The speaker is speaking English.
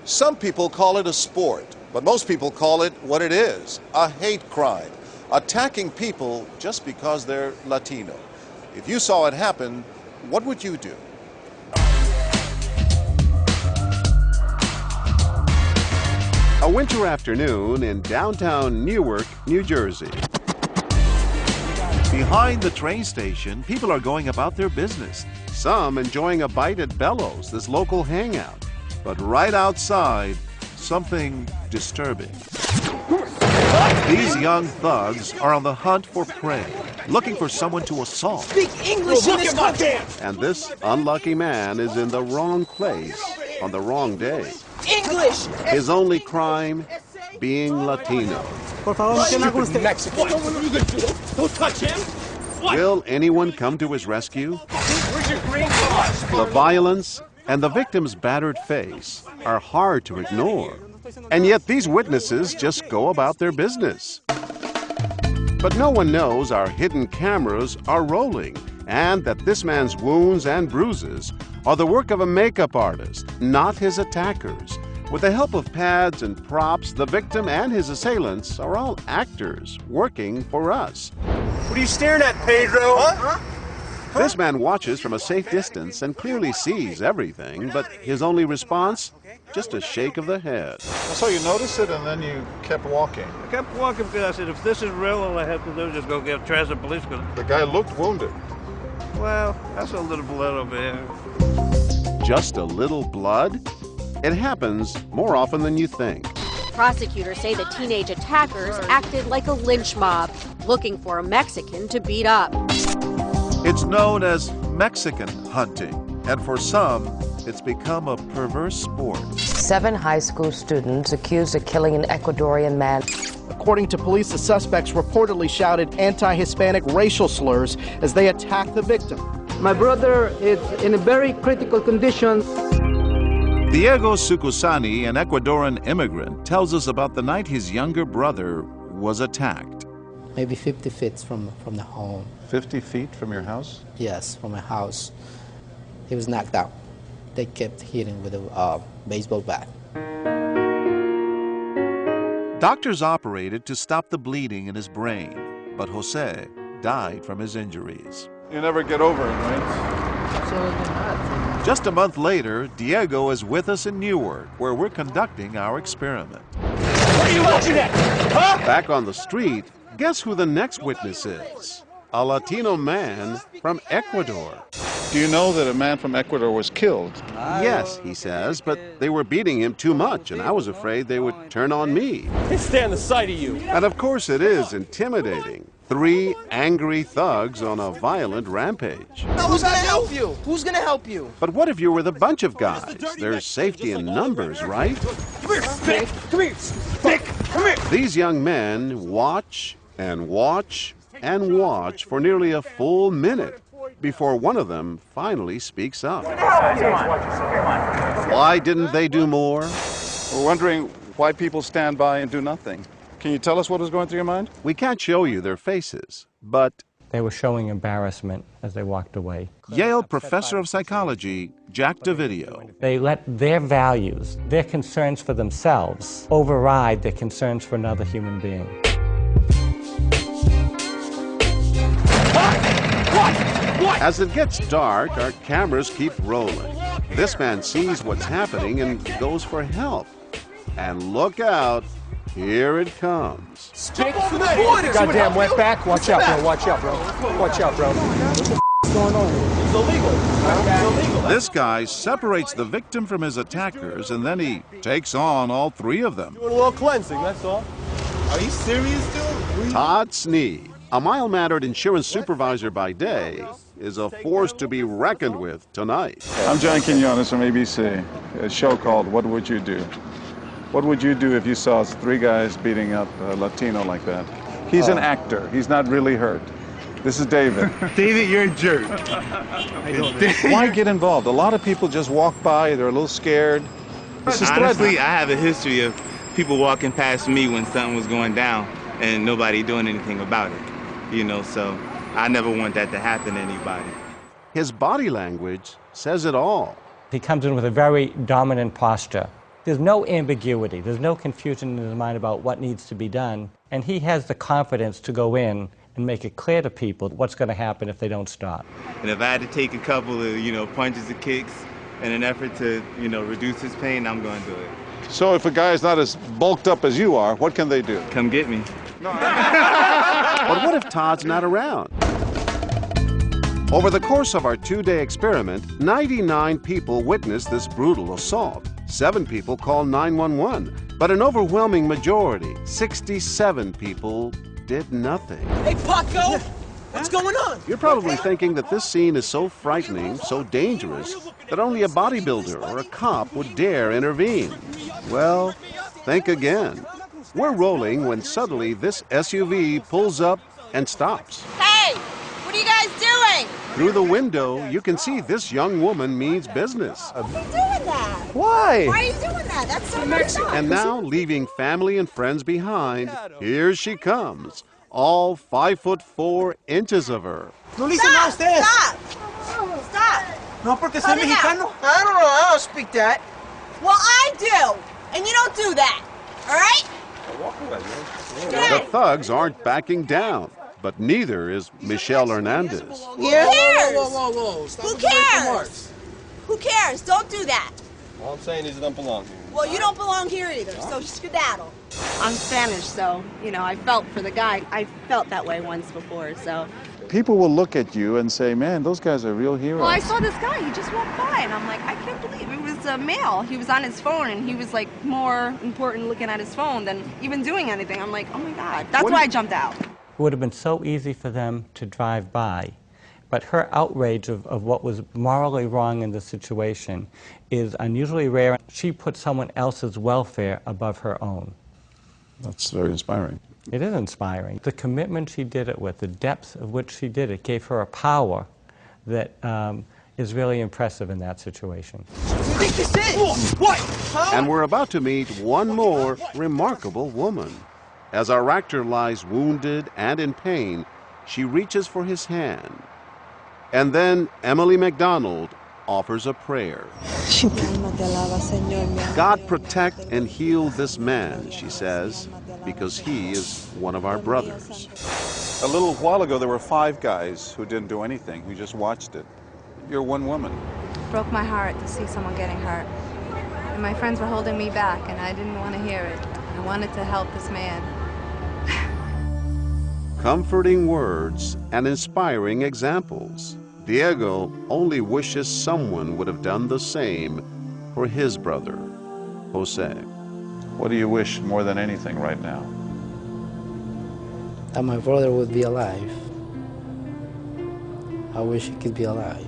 Some people call it a sport, but most people call it what it is, a hate crime, attacking people just because they're Latino. If you saw it happen, what would you do? A winter afternoon in downtown Newark, New Jersey. Behind the train station, people are going about their business. Some enjoying a bite at Bellows, this local hangout. But right outside, something disturbing. These young thugs are on the hunt for prey, looking for someone to assault. Speak English in this country! And this unlucky man is in the wrong place on the wrong day. English! His only crime, being Latino. Stupid Mexican. Don't touch him! What? Will anyone come to his rescue? Where's your green card? The violence and the victim's battered face are hard to ignore. And yet these witnesses just go about their business. But no one knows our hidden cameras are rolling and that this man's wounds and bruises are the work of a makeup artist, not his attackers. With the help of pads and props, the victim and his assailants are all actors working for us. What are you staring at, Pedro? Huh? This man watches from a safe distance and clearly sees everything, but his only response, just a shake of the head. So you noticed it and then you kept walking. I kept walking because I said, if this is real, all I have to do is just go get transit police. The guy looked wounded. Well, that's a little blood over here. Just a little blood? It happens more often than you think. Prosecutors say the teenage attackers acted like a lynch mob, looking for a Mexican to beat up. It's known as Mexican hunting, and for some, it's become a perverse sport. 7 high school students accused of killing an Ecuadorian man. According to police, the suspects reportedly shouted anti-Hispanic racial slurs as they attacked the victim. My brother is in a very critical condition. Diego Sucusani, an Ecuadorian immigrant, tells us about the night his younger brother was attacked. Maybe 50 feet from the home. 50 feet from your house? Yes, from my house. He was knocked out. They kept hitting with a baseball bat. Doctors operated to stop the bleeding in his brain, but Jose died from his injuries. You never get over it, right? Absolutely not. Just a month later, Diego is with us in Newark, where we're conducting our experiment. What are you watching at? Huh? Back on the street, guess who the next witness is? A Latino man from Ecuador. Do you know that a man from Ecuador was killed? Yes, he says, but they were beating him too much, and I was afraid they would turn on me. Can't stand the sight of you. And of course it is intimidating. 3 angry thugs on a violent rampage. Who's gonna help you? Who's gonna help you? But what if you're with a bunch of guys? There's safety in numbers, right? Come here, Stick. Come here, Stick. Come here. These young men watch and watch and watch for nearly a full minute before one of them finally speaks up. Why didn't they do more? We're wondering why people stand by and do nothing. Can you tell us what was going through your mind? We can't show you their faces, but they were showing embarrassment as they walked away. Yale professor of psychology, Jack Davidio. They let their values, their concerns for themselves, override their concerns for another human being. As it gets dark, our cameras keep rolling. This man sees what's happening and goes for help. And look out, here it comes. Stick for the border. Goddamn wetback. Watch out, bro. Watch out, bro. Watch out, bro. What the is going on? It's illegal. It's illegal. This guy separates the victim from his attackers, and then he takes on all 3 of them. Doing a little cleansing, that's all. Are you serious, dude? Todd Sneed, a mild-mannered insurance supervisor by day, is a force to be reckoned with tonight. I'm John Quinones from ABC, a show called What Would You Do? What would you do if you saw 3 guys beating up a Latino like that? He's an actor. He's not really hurt. This is David. David, you're a jerk. Why get involved? A lot of people just walk by. They're a little scared. This is Honestly, I have a history of people walking past me when something was going down and nobody doing anything about it. You know, so I never want that to happen to anybody. His body language says it all. He comes in with a very dominant posture. There's no ambiguity, there's no confusion in his mind about what needs to be done, and he has the confidence to go in and make it clear to people what's going to happen if they don't stop. And if I had to take a couple of, punches and kicks in an effort to, reduce his pain, I'm going to do it. So if a guy is not as bulked up as you are, what can they do? Come get me. But what if Todd's not around? Over the course of our 2-day experiment, 99 people witnessed this brutal assault. 7 people called 911, but an overwhelming majority, 67 people, did nothing. Hey, Paco! What's going on? You're probably thinking that this scene is so frightening, so dangerous, that only a bodybuilder or a cop would dare intervene. Well, think again. We're rolling when suddenly this SUV pulls up and stops. Hey! What are you guys doing? Through the window, you can see this young woman means business. Why are you doing that? Why? Why are you doing that? That's so messed up. And now, leaving family and friends behind, here she comes. All 5'4" of her. No listen now, ustedes. Stop! Stop! No, porque soy Cut it out. mexicano. I don't know. I don't speak that. Well, I do, and you don't do that. All right? The thugs aren't backing down, but neither is Michelle Hernandez. Who cares? Whoa. Stop Who with the break cares? remarks. Who cares? Don't do that. All I'm saying is you don't belong here. Well, you don't belong here either, so skedaddle. I'm Spanish, so, I felt for the guy. I felt that way once before, so. People will look at you and say, man, those guys are real heroes. Well, I saw this guy, he just walked by, and I'm like, I can't believe it was a male. He was on his phone, and he was like more important looking at his phone than even doing anything. I'm like, oh my God. That's why I jumped out. It would have been so easy for them to drive by, but her outrage of what was morally wrong in the situation is unusually rare. She put someone else's welfare above her own. That's very inspiring. It is inspiring. The commitment she did it with, the depth of which she did it, gave her a power that is really impressive in that situation. What do you think this is? What? Huh? And we're about to meet one more remarkable woman. As our actor lies wounded and in pain, she reaches for his hand. And then Emily McDonald offers a prayer. God protect and heal this man, she says, because he is one of our brothers. A little while ago, there were 5 guys who didn't do anything, who just watched it. You're one woman. It broke my heart to see someone getting hurt. And my friends were holding me back, and I didn't want to hear it. I wanted to help this man. Comforting words and inspiring examples. Diego only wishes someone would have done the same for his brother, Jose. What do you wish more than anything right now? That my brother would be alive. I wish he could be alive.